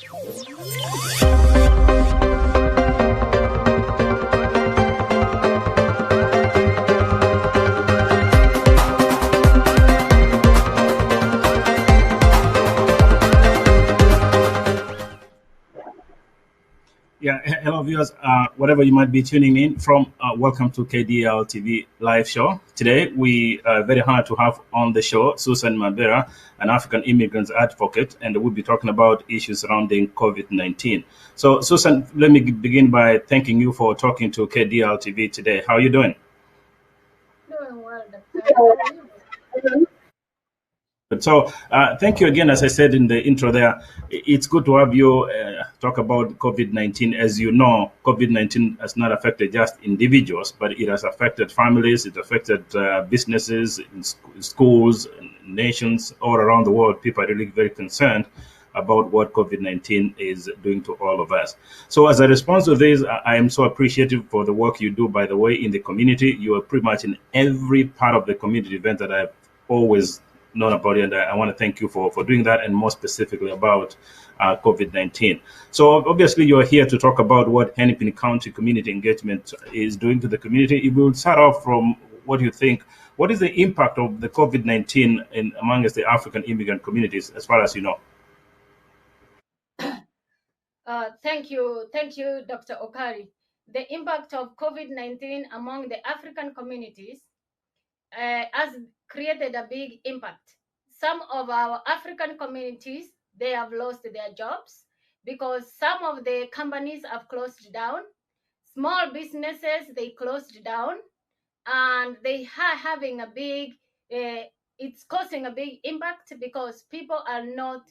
Yeah, hello viewers. Whatever you might be tuning in from, welcome to KDL TV live show. Today we are very honored to have on the show Susan Mabera, an African immigrants advocate, and we'll be talking about issues surrounding COVID-19. So, Susan, let me begin by thanking you for talking to KDL TV today. How are you doing? Doing well, Doctor. How are you? So, thank you again. As I said in the intro there, it's good to have you talk about COVID-19. As you know, COVID-19 has not affected just individuals, but it has affected families, it affected businesses, schools, nations all around the world. People are really very concerned about what COVID-19 is doing to all of us. So as a response to this, I am so appreciative for the work you do, by the way, in the community. You are pretty much in every part of the community event that I've always known about it, and I want to thank you for doing that, and more specifically about COVID-19. So obviously you're here to talk about what Hennepin County Community Engagement is doing to the community. If we will start off from what you think, what is the impact of the COVID-19 in amongst the African immigrant communities, as far as you know? Thank you, Dr. Okari. The impact of COVID-19 among the African communities has created a big impact. Some of our African communities, they have lost their jobs because some of the companies have closed down. Small businesses, they closed down, and they are having a big, it's causing a big impact because people are not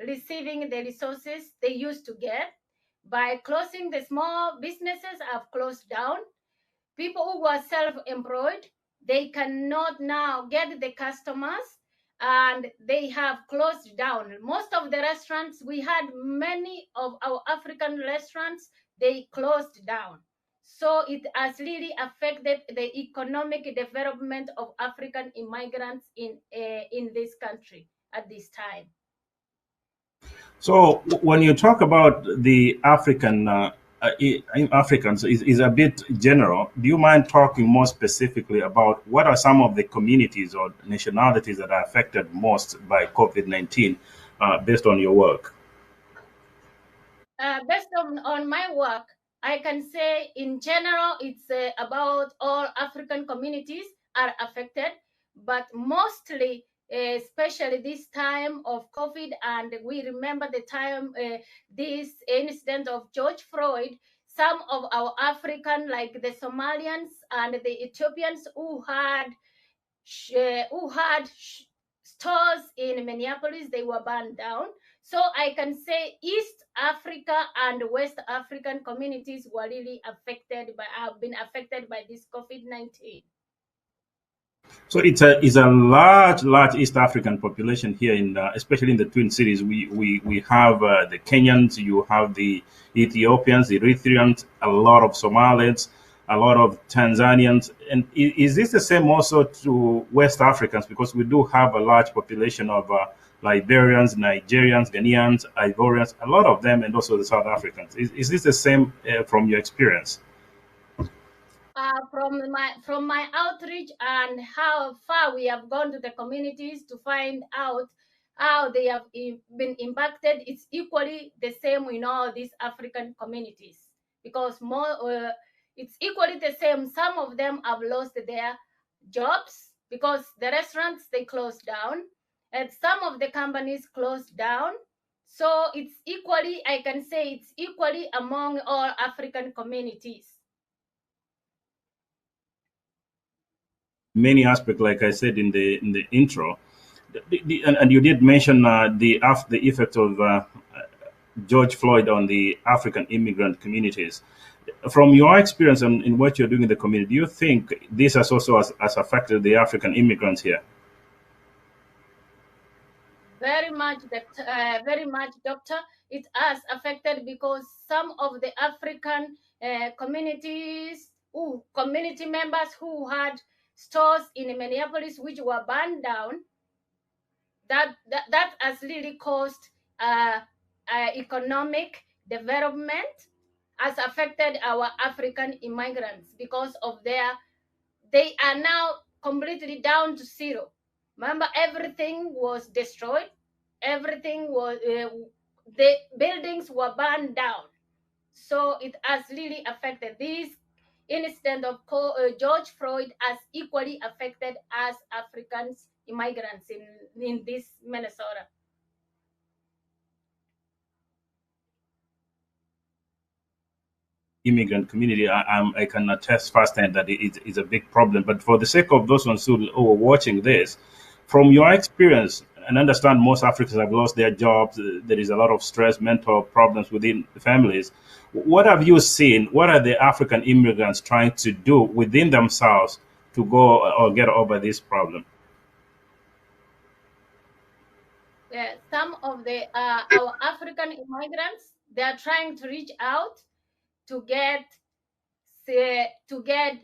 receiving the resources they used to get. By closing, the small businesses have closed down. People who were self-employed, they cannot now get the customers, and they have closed down. Most of the restaurants, we had many of our African restaurants, they closed down. So it has really affected the economic development of African immigrants in this country at this time. So when you talk about the Africans is a bit general. Do you mind talking more specifically about what are some of the communities or nationalities that are affected most by COVID-19, based on your work? Based on my work, I can say in general, it's about all African communities are affected, but mostly, especially this time of COVID, and we remember the time, this incident of George Floyd, some of our African, like the Somalians and the Ethiopians who had stores in Minneapolis, they were burned down. So I can say East Africa and West African communities were really have been affected by this COVID-19. So it's a large East African population here in, especially in the Twin Cities. We have the Kenyans, you have the Ethiopians, the Eritreans, a lot of Somalis, a lot of Tanzanians. And is this the same also to West Africans? Because we do have a large population of Liberians, Nigerians, Ghanaians, Ivorians, a lot of them, and also the South Africans. Is this the same from your experience? From my outreach and how far we have gone to the communities to find out how they have been impacted, it's equally the same in all these African communities, because it's equally the same. Some of them have lost their jobs because the restaurants, they closed down, and some of the companies closed down. So it's equally, I can say it's equally among all African communities. Many aspects, like I said in the intro, and you did mention the effect of George Floyd on the African immigrant communities. From your experience and in what you're doing in the community, do you think this has also has affected the African immigrants here? Very much, doctor. It has affected because some of the African community members who had stores in Minneapolis which were burned down, that has really caused economic development has affected our African immigrants because of they are now completely down to zero. Remember, everything was destroyed. Everything was, the buildings were burned down. So it has really affected. This incident of George Floyd has equally affected us Africans immigrants in this Minnesota. Immigrant community, I can attest firsthand that it's a big problem. But for the sake of those ones who are watching this, from your experience, and understand most Africans have lost their jobs, there is a lot of stress, mental problems within families. What have you seen? What are the African immigrants trying to do within themselves to go or get over this problem? Some of our African immigrants, they are trying to reach out to get to get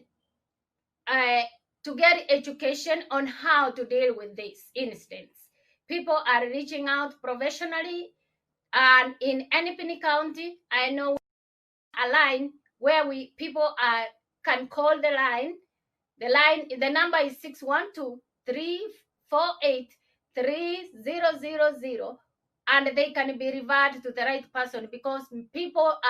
uh, to get education on how to deal with this instance. People are reaching out professionally, and in Hennepin County, I know a line where people can call the line. The number is 612-348-3000, and they can be referred to the right person, because people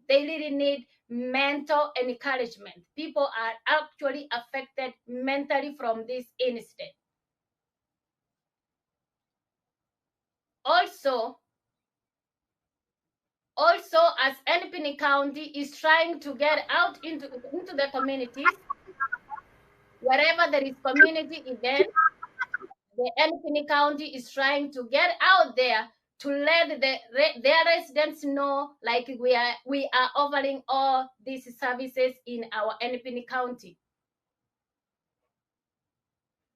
they really need mental encouragement. People are actually affected mentally from this incident. Also, as Hennepin County is trying to get out into the communities, wherever there is community event, the Hennepin County is trying to get out there to let their residents know, like we are offering all these services in our Hennepin County.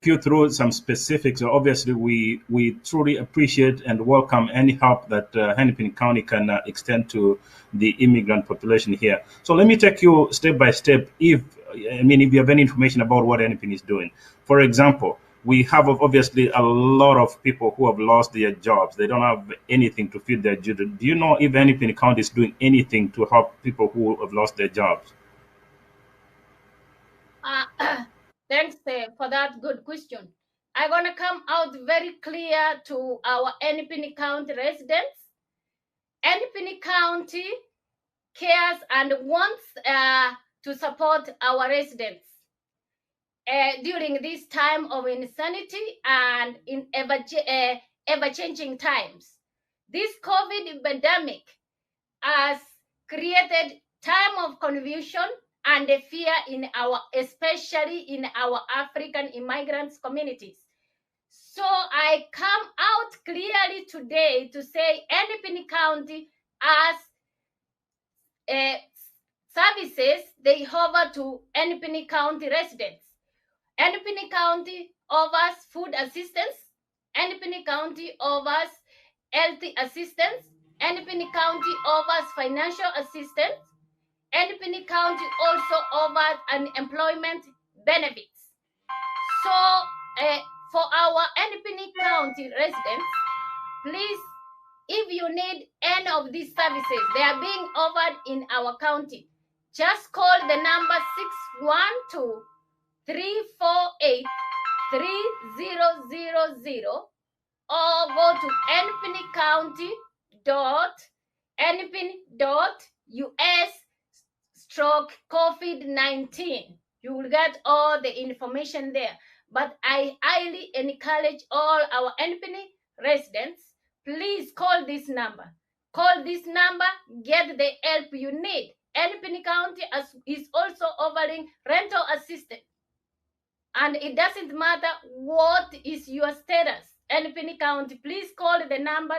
You through some specifics. Obviously, we truly appreciate and welcome any help that Hennepin County can extend to the immigrant population here. So let me take you step by step. If you have any information about what Hennepin is doing, for example, we have obviously a lot of people who have lost their jobs. They don't have anything to feed their children. Do you know if Hennepin County is doing anything to help people who have lost their jobs? Thanks for that good question. I'm going to come out very clear to our Hennepin County residents. Hennepin County cares and wants to support our residents during this time of insanity and in ever-changing times. This COVID pandemic has created time of confusion and fear especially in our African immigrants communities. So I come out clearly today to say Hennepin County has services they offer to Hennepin County residents. Hennepin County offers food assistance. Hennepin County offers health assistance. Hennepin County offers financial assistance. Hennepin County also offers unemployment benefits. So for our Hennepin County residents, please, if you need any of these services, they are being offered in our county. Just call the number 612-348-3000 or go to hennepin.us/COVID-19. You will get all the information there. But I highly encourage all our Hennepin residents, please call this number. Call this number, get the help you need. Hennepin County is also offering rental assistance. And it doesn't matter what is your status. Hennepin County, please call the number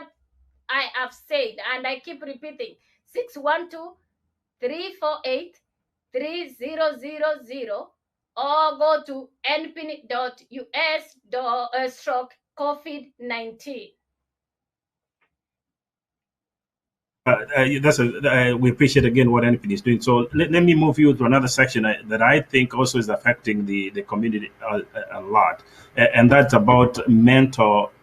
I have said, and I keep repeating, 612-348-3000, or go to hennepin.us/COVID-19. We appreciate again what Hennepin is doing. So let me move you to another section that I think also is affecting the community a lot, and that's about mental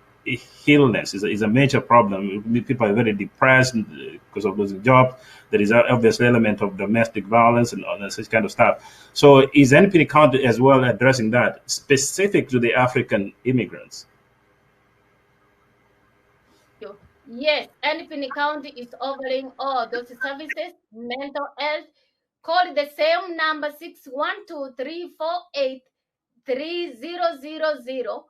illness is a major problem. People are very depressed because of losing jobs. There is an obvious element of domestic violence and all such kind of stuff. So is Hennepin County as well addressing that specific to the African immigrants? Yes, Hennepin County is offering all those services, mental health. Call the same number 612-348-3000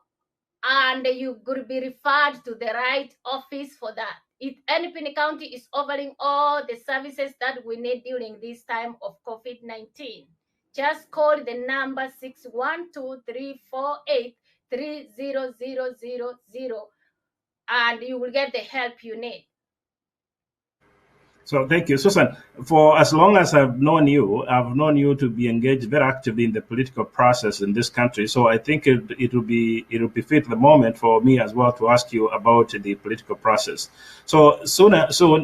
and you could be referred to the right office for that. Hennepin County is offering all the services that we need during this time of COVID-19. Just call the number 612-348-3000 and you will get the help you need. So thank you, Susan. For as long as I've known you to be engaged very actively in the political process in this country. So I think it will be fit the moment for me as well to ask you about the political process. So soon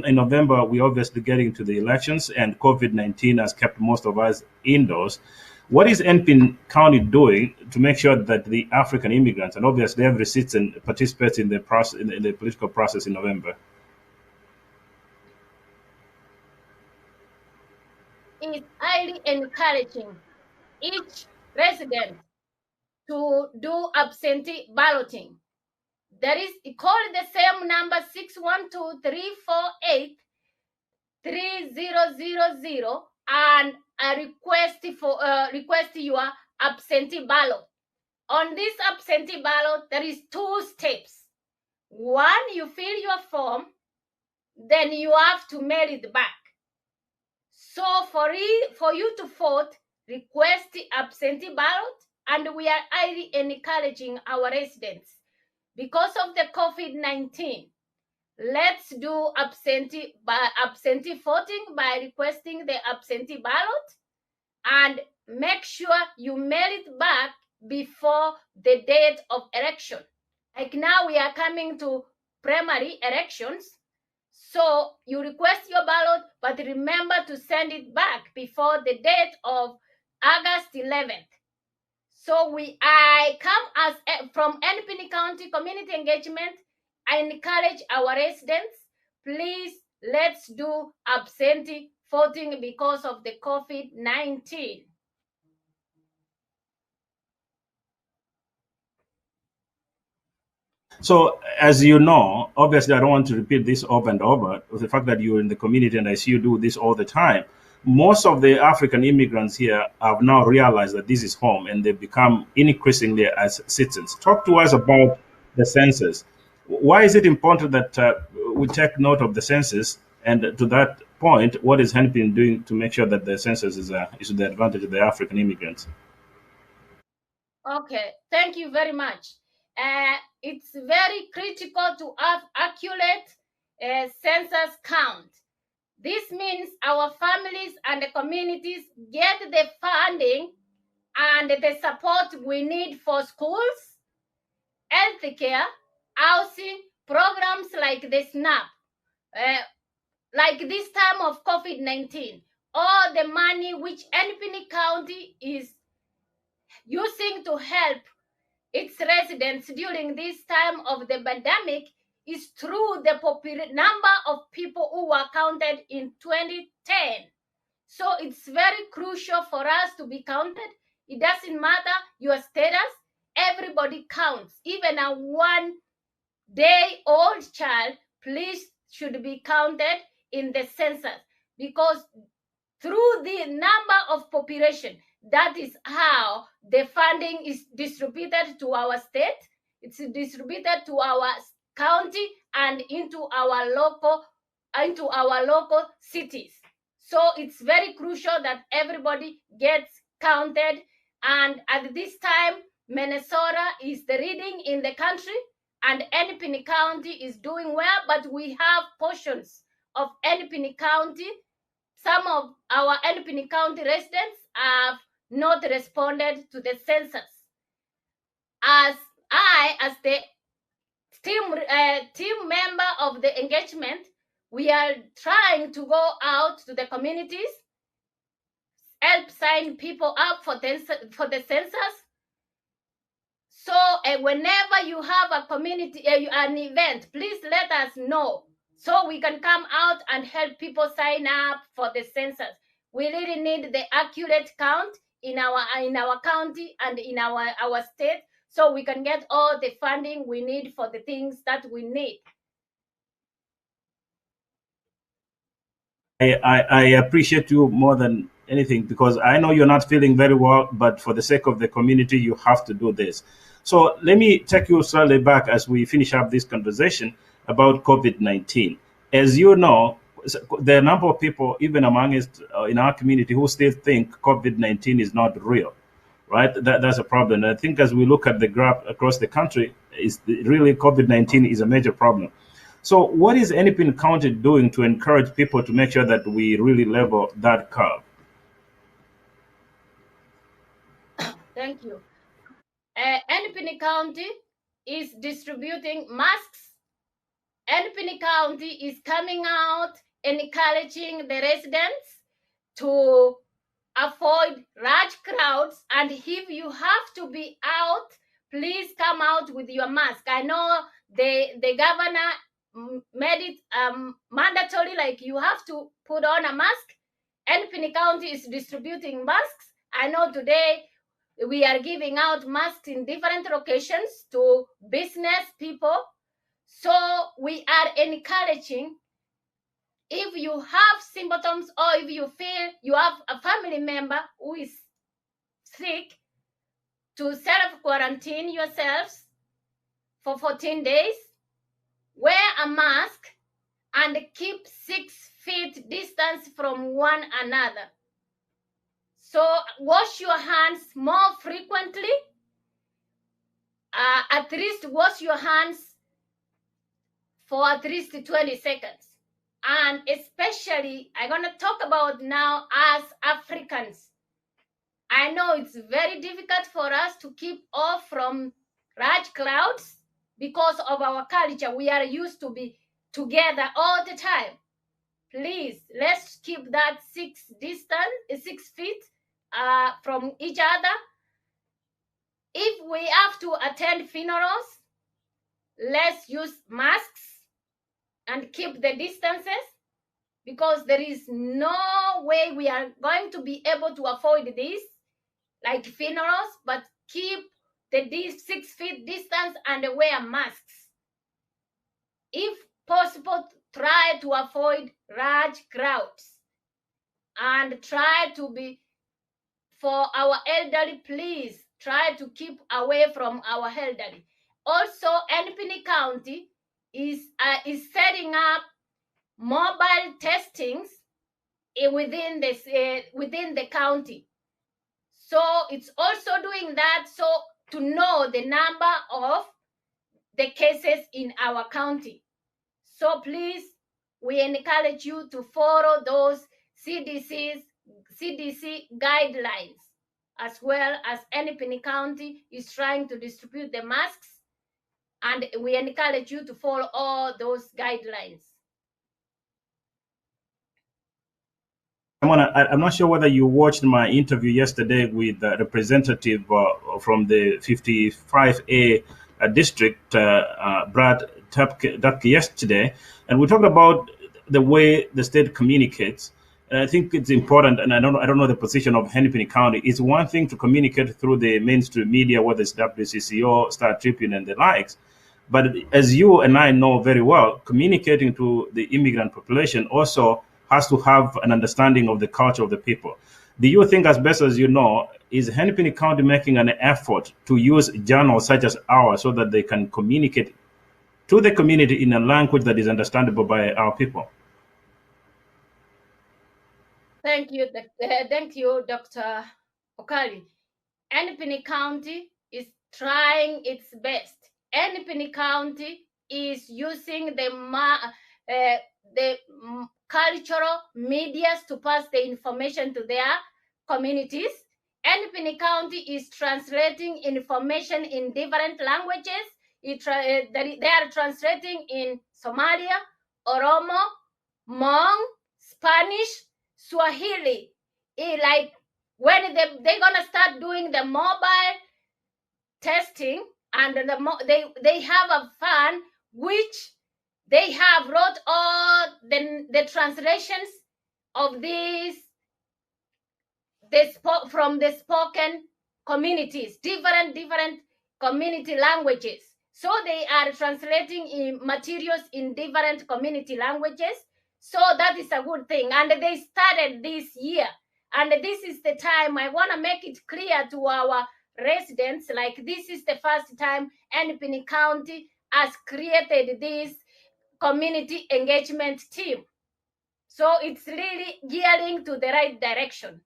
in November, we're obviously getting to the elections, and COVID-19 has kept most of us indoors. What is Hennepin County doing to make sure that the African immigrants, and obviously every citizen, participates in the process, in the political process in November? Is highly encouraging each resident to do absentee balloting. That is, call the same number 612-348-3000 and request your absentee ballot. On this absentee ballot, there is 2 steps. One, you fill your form, then you have to mail it back. So for you to vote, request the absentee ballot, and we are highly encouraging our residents. Because of the COVID-19, let's do absentee voting by requesting the absentee ballot, and make sure you mail it back before the date of election. Like now we are coming to primary elections. So you request your ballot, but remember to send it back before the date of August 11th. So I come as from Hennepin County Community Engagement. I encourage our residents, please let's do absentee voting because of the COVID-19. So, as you know, obviously, I don't want to repeat this over and over. The fact that you're in the community and I see you do this all the time, most of the African immigrants here have now realized that this is home and they've become increasingly as citizens. Talk to us about the census. Why is it important that we take note of the census? And to that point, what is Hennepin doing to make sure that the census is to the advantage of the African immigrants? Okay, thank you very much. It's very critical to have accurate census count. This means our families and the communities get the funding and the support we need for schools, healthcare, housing, programs like the SNAP. Like this time of COVID-19, all the money which Hennepin County is using to help its residents during this time of the pandemic is through the number of people who were counted in 2010. So it's very crucial for us to be counted. It doesn't matter your status, everybody counts. Even a 1-day-old child, please should be counted in the census, because through the number of population, that is how the funding is distributed to our state, it's distributed to our county and into our local cities. So it's very crucial that everybody gets counted. And at this time, Minnesota is the leading in the country and Hennepin County is doing well, but we have portions of Hennepin County. Some of our Hennepin County residents have not responded to the census. As the team member of the engagement, we are trying to go out to the communities, help sign people up for the census, So whenever you have a community, an event, please let us know so we can come out and help people sign up for the census. We really need the accurate count in our county and in our state, so we can get all the funding we need for the things that we need. I appreciate you more than anything because I know you're not feeling very well, but for the sake of the community, you have to do this. So let me take you slightly back as we finish up this conversation about COVID-19. As you know, there are a number of people, even among us in our community, who still think COVID-19 is not real, right? That's a problem. And I think as we look at the graph across the country, is really COVID-19 is a major problem. So, what is Hennepin County doing to encourage people to make sure that we really level that curve? Thank you. Hennepin County is distributing masks. Hennepin County is coming out and encouraging the residents to avoid large crowds, and if you have to be out, please come out with your mask. I know the governor made it mandatory, like you have to put on a mask. Hennepin County is distributing masks. I know today we are giving out masks in different locations to business people. So we are encouraging, if you have symptoms or if you feel you have a family member who is sick, to self-quarantine yourselves for 14 days, wear a mask, and keep 6 feet distance from one another. So wash your hands more frequently. At least wash your hands for at least 20 seconds. And especially, I'm going to talk about now as Africans. I know it's very difficult for us to keep off from large crowds because of our culture. We are used to be together all the time. Please, let's keep that 6 feet from each other. If we have to attend funerals, let's use masks and keep the distances, because there is no way we are going to be able to avoid this, like funerals, but keep the 6 feet distance and wear masks. If possible, try to avoid large crowds and try to be, for our elderly, please try to keep away from our elderly. Also, Hennepin County is setting up mobile testings within the county. So it's also doing that so to know the number of the cases in our county. So please, we encourage you to follow those CDC guidelines, as well as Hennepin County is trying to distribute the masks, and we encourage you to follow all those guidelines. I'm not sure whether you watched my interview yesterday with the representative from the 55A district, Brad Tupke, yesterday, and we talked about the way the state communicates. And I think it's important, and I don't know the position of Hennepin County. It's one thing to communicate through the mainstream media, whether it's WCCO, Star Tribune, and the likes. But as you and I know very well, communicating to the immigrant population also has to have an understanding of the culture of the people. Do you think, as best as you know, is Hennepin County making an effort to use journals such as ours so that they can communicate to the community in a language that is understandable by our people? Thank you, Dr. Okali. Hennepin County is trying its best. Hennepin County is using the cultural medias to pass the information to their communities. Hennepin County is translating information in different languages. They are translating in Somalia, Oromo, Hmong, Spanish, Swahili. Like when they're gonna start doing the mobile testing, and they have a fund which they have wrote all the translations of these from the spoken communities, different community languages. So they are translating in materials in different community languages. So that is a good thing. And they started this year. And this is the time I want to make it clear to our residents, like this is the first time Hennepin County has created this community engagement team. So it's really gearing to the right direction.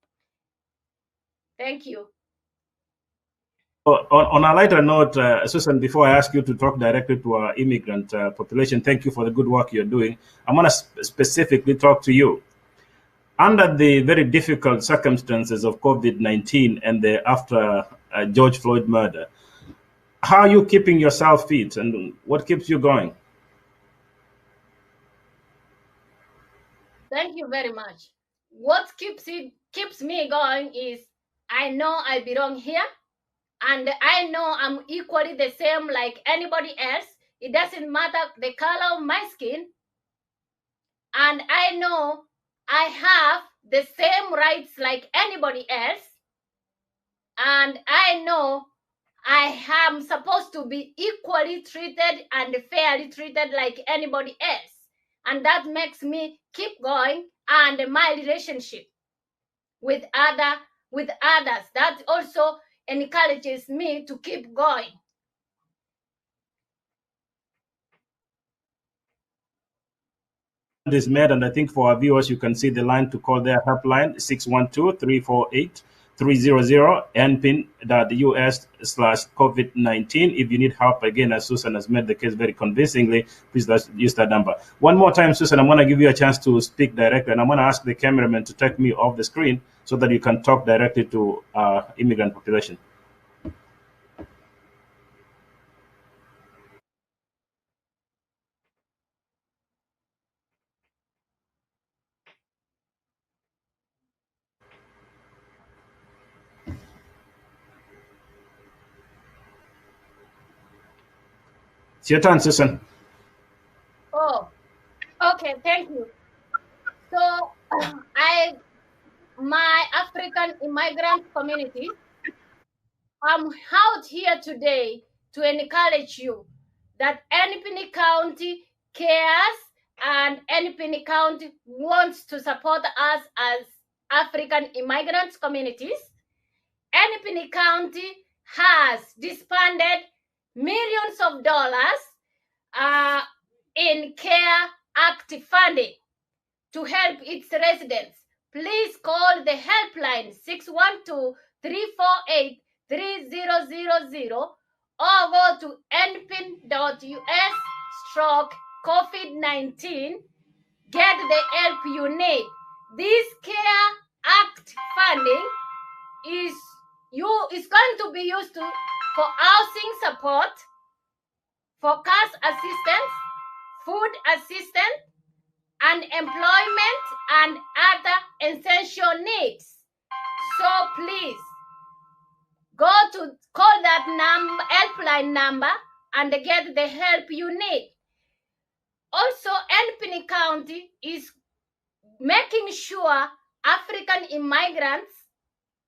Thank you. On a lighter note, Susan, before I ask you to talk directly to our immigrant population, thank you for the good work you're doing. I'm going to specifically talk to you. Under the very difficult circumstances of COVID-19 and the after George Floyd murder, how are you keeping yourself fit and what keeps you going? Thank you very much. What keeps me going is I know I belong here, and I know I'm equally the same like anybody else. It doesn't matter the color of my skin, and I know I have the same rights like anybody else, and I know I am supposed to be equally treated and fairly treated like anybody else. And that makes me keep going, and my relationship with others, that also encourages me to keep going. Is made, and I think for our viewers, you can see the line to call their helpline 612-348-300 npin.us/COVID-19. If you need help, again, as Susan has made the case very convincingly, please use that number. One more time, Susan, I'm going to give you a chance to speak directly, and I'm going to ask the cameraman to take me off the screen so that you can talk directly to our immigrant population. It's your turn, Susan. Oh, okay, thank you. So my African immigrant community, I'm out here today to encourage you that Hennepin County cares, and Hennepin County wants to support us as African immigrant communities. Hennepin County has disbanded millions of dollars in CARE Act funding to help its residents. Please call the helpline 612-348-3000 or go to npin.us/COVID-19. Get the help you need. This CARE Act funding is going to be used for housing support, for cash assistance, food assistance, and employment and other essential needs. So please go to call that helpline number and get the help you need. Also, Hennepin County is making sure African immigrants,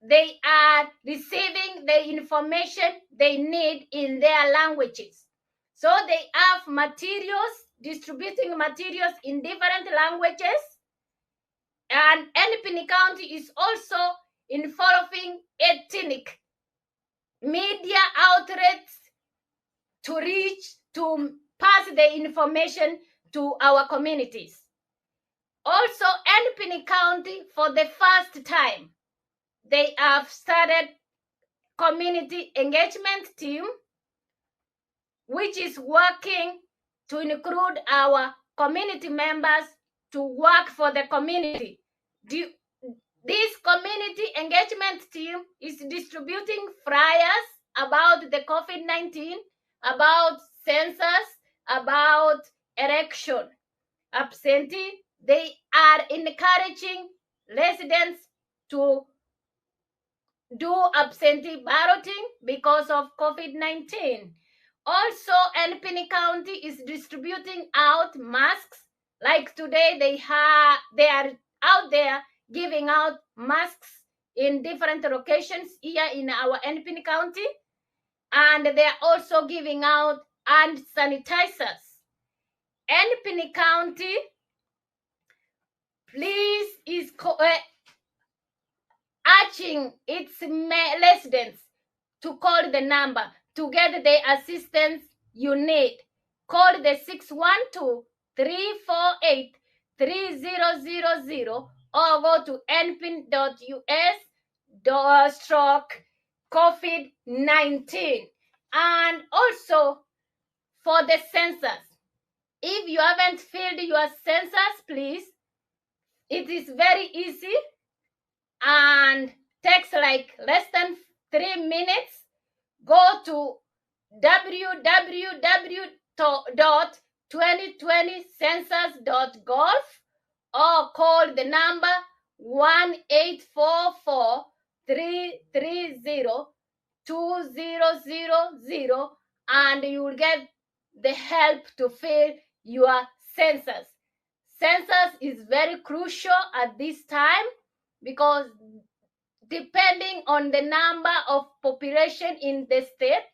they are receiving the information they need in their languages. So they have materials, distributing materials in different languages. And Hennepin County is also involving ethnic media outlets to pass the information to our communities. Also, Hennepin County, for the first time, they have started community engagement team, which is working to include our community members to work for the community. This community engagement team is distributing flyers about the COVID-19, about census, about election absentee. They are encouraging residents to do absentee balloting because of COVID-19. Also, Hennepin County is distributing out masks. Like today, they are out there giving out masks in different locations here in our Hennepin County, and they are also giving out hand sanitizers. Hennepin County, please, is urging its residents to call the number to get the assistance you need. Call the 612-348-3000 or go to npin.us/COVID-19. And also for the census, if you haven't filled your census, please, it is very easy and takes like less than 3 minutes. Go to www.2020census.gov or call the number 1-844-330-2000 and you will get the help to fill your census. Census is very crucial at this time because depending on the number of population in the state,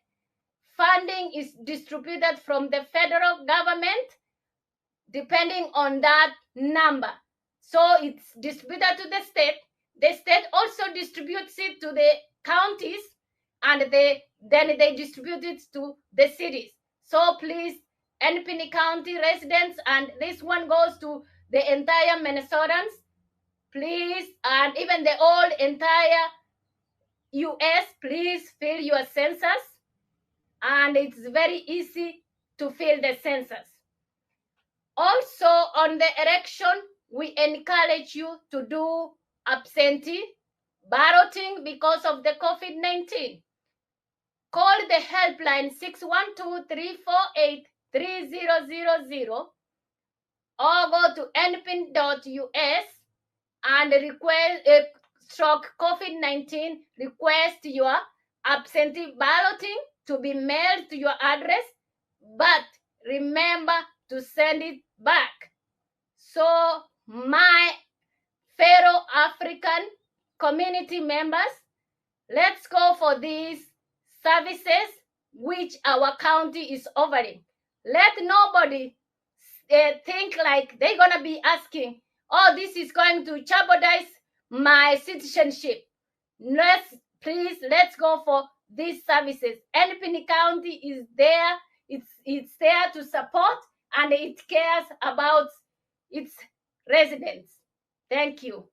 funding is distributed from the federal government depending on that number. So it's distributed to the state. The state also distributes it to the counties, and then they distribute it to the cities. So please, Hennepin County residents, and this one goes to the entire Minnesotans, please, and even the whole entire US, please fill your census, and it's very easy to fill the census. Also, on the election, we encourage you to do absentee balloting because of the COVID-19. Call the helpline 612-348-3000 or go to npin.us and request COVID-19 request your absentee balloting to be mailed to your address, but remember to send it back. So my fellow African community members, let's go for these services which our county is offering. Let nobody think like they're gonna be asking, oh, this is going to jeopardize my citizenship. Let's go for these services. Hennepin County is there. It's there to support, and it cares about its residents. Thank you.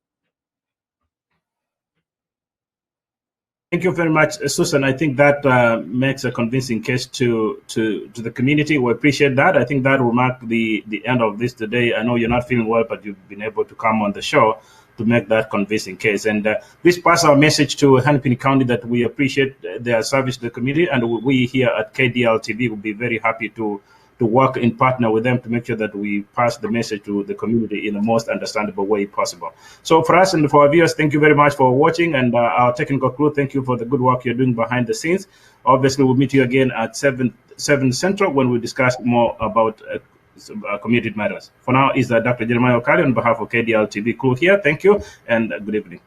Thank you very much, Susan. I think that makes a convincing case to the community. We appreciate that. I think that will mark the end of this today. I know you're not feeling well, but you've been able to come on the show to make that convincing case. And this passes our message to Hennepin County that we appreciate their service to the community, and we here at KDL TV will be very happy to work in partner with them to make sure that we pass the message to the community in the most understandable way possible. So for us and for our viewers, thank you very much for watching, and our technical crew, thank you for the good work you're doing behind the scenes. Obviously, we'll meet you again at 7 Central when we discuss more about community matters. For now, is Dr. Jeremiah Okali on behalf of KDL TV crew here. Thank you and good evening.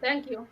Thank you.